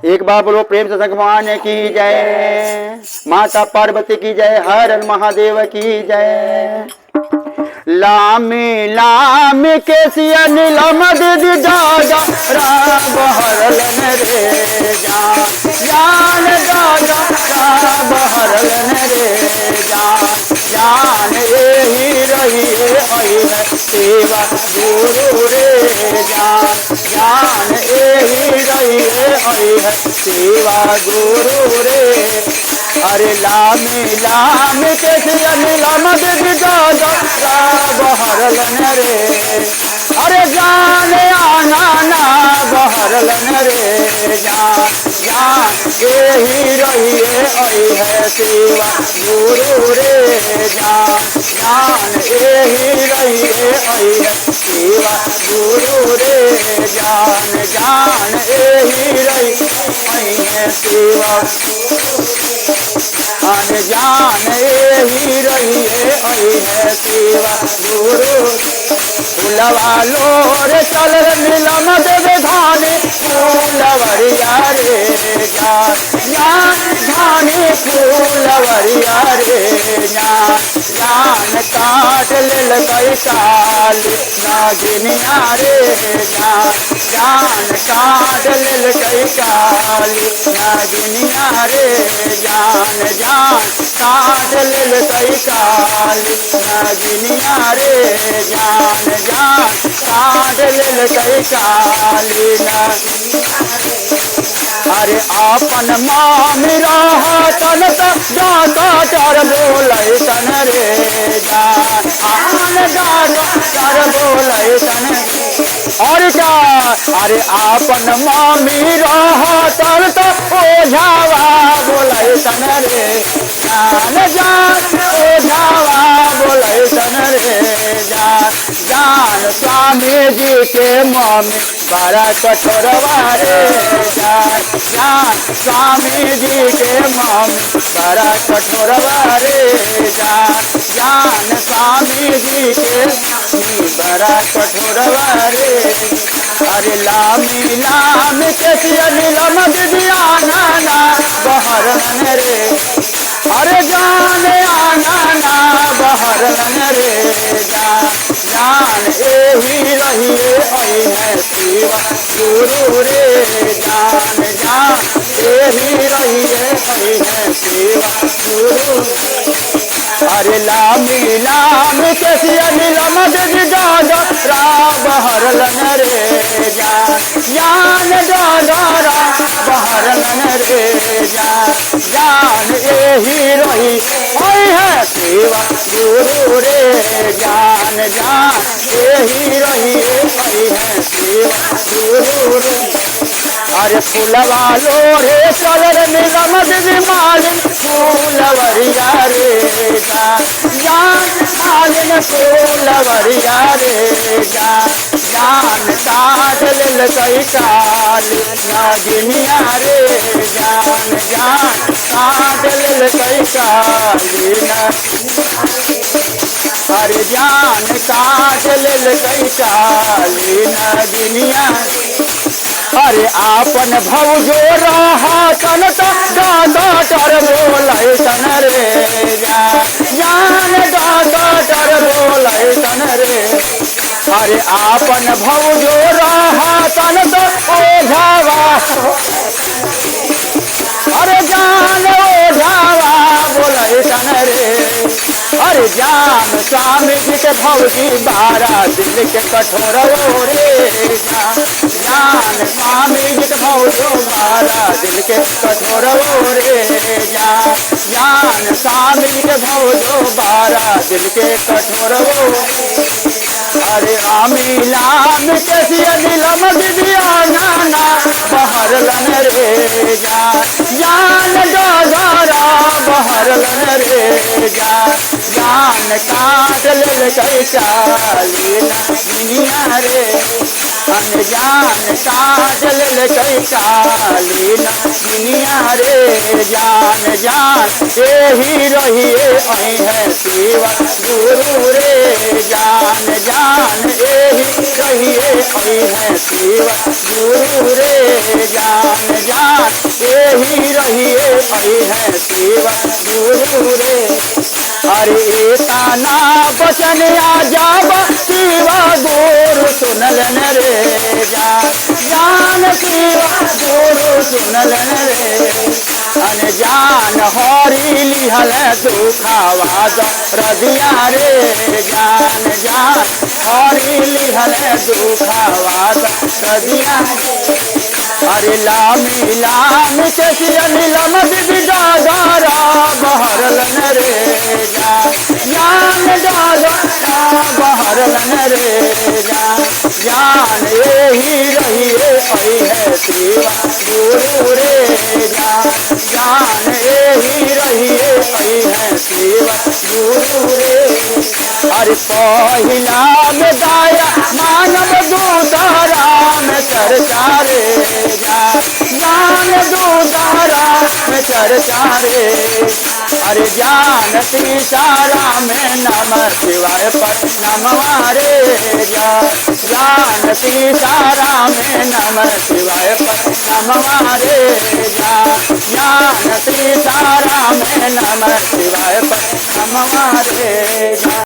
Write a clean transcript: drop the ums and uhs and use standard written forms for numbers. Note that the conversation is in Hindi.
एक बार बोलो प्रेम से भगवान की जय। माता पार्वती की जय। हर हर महादेव की जय। लामी लामी के सिया नीलम दीदी दादा राम हरलन रे जान दादा राम हरलन रे जान यही रही है सेवा गुरु रे जान यही रही है सेवा गुरु रे। अरे लाम के सिया नीलम दीदी दादा बहरलन रे। अरे जान आना ना बहरलन रे जान यही रही है सेवा गुरु रे जान यही रही है सेवा गुरु रे जान यही रही है सेवा जान यही रही है सेवा गुरु। फूलवा लोर चल नीलम देव धाने फूलवरिया रे धाने फूलवरिया रे जान काट लेल कई काल नागिनिया रे जान काट लेल कई काल नागिनिया रे जान काट लेल कई काल नागिनिया रे जान काट लेल कई काली अरे आपन मामी रहतन जाता चर बोलै तन रे जान चर बोलै तन और क्या। अरे आपन मामी रहतन तो ओझावा बोलै तन रे जान ओझावा बोलै तन रे जान स्वामी जी के मम्मी बड़ा कठोरवा रे जान स्वामी जी के मम्मी बड़ा कठोरवा रे जान स्वामी जी के मम्मी बड़ा कठोरवा रे। अरे लाम के सिया नीलम दीदिया नाना बहरलन रे। अरे जान आना ना बहरलन रे जान यही रही है सेवा गुरु रे जान यही रही है सेवा गुरु। अरे लाम के सिया नीलम दीदी दादा राम हरलन रे जान दादा राम हरलन रे जान यही रही है सेवा गुरु रे जान यही रही है सेवा गुरु रे। अरे फूलवा लोरे चल नीलम दीदी मालिन फूलवरिया रे जान मालिन फूलवरिया रे जान काट लेल कई काल नागिनिया रे जान काट लेल कई काल अरे जान काट लेल कई काल नागिनिया। अरे आपन भौजो रहतन तो दादा चर बोलै तन रे जान दादा चर बोलै तन रे। अरे आपन भौजो रहतन तो ओझावा अरे जान ओझावा बोलै तन रे। अरे जान स्वामी जी के भौजी बारा दिल के कठोर रे जान स्वामी जी के भौजो बारा दिल के कठोर रे जान स्वामी जी के भौजो बारा दिल के कठोर। अरे लाम के सिया नीलम दीदिया नाना बहरलन रे जान दादा बहरलन रे जान काट लेल कई काली नागिनिया रे जान काट लेल कई काली नागिनिया रे जान यही रही है सेवा गुरु रे जान यही रही है सेवा गुरु रे जान यही रहिए आई है शिव गुरु रे। अरे ताना बचन आ जाब शिव गुरु सुनलन रे जान शिव गुरु सुनलन रे। अनजान हरी लिहल दुखावा रदिया रे जान जान हरी लिहल दुखावा रदिया रे। अरे लामी लामी के नीलम दीदी डागारा बहरलन रे जान डागारा बहरलन रे जान यही रहिए आई है शिव गुरु रे जान यही रहिए आई है शिव गुरु रे। अरे पहिला में दाया मानव दूधारा में चर्चा रे जान दूधारा में चर्चा रे। अरे जान सीतारा में नमः शिवाय पर नमवारे जान सीतारा में नमः शिवाय पर नमवारे जान सीतारा में नमः शिवाय पर नमवारे।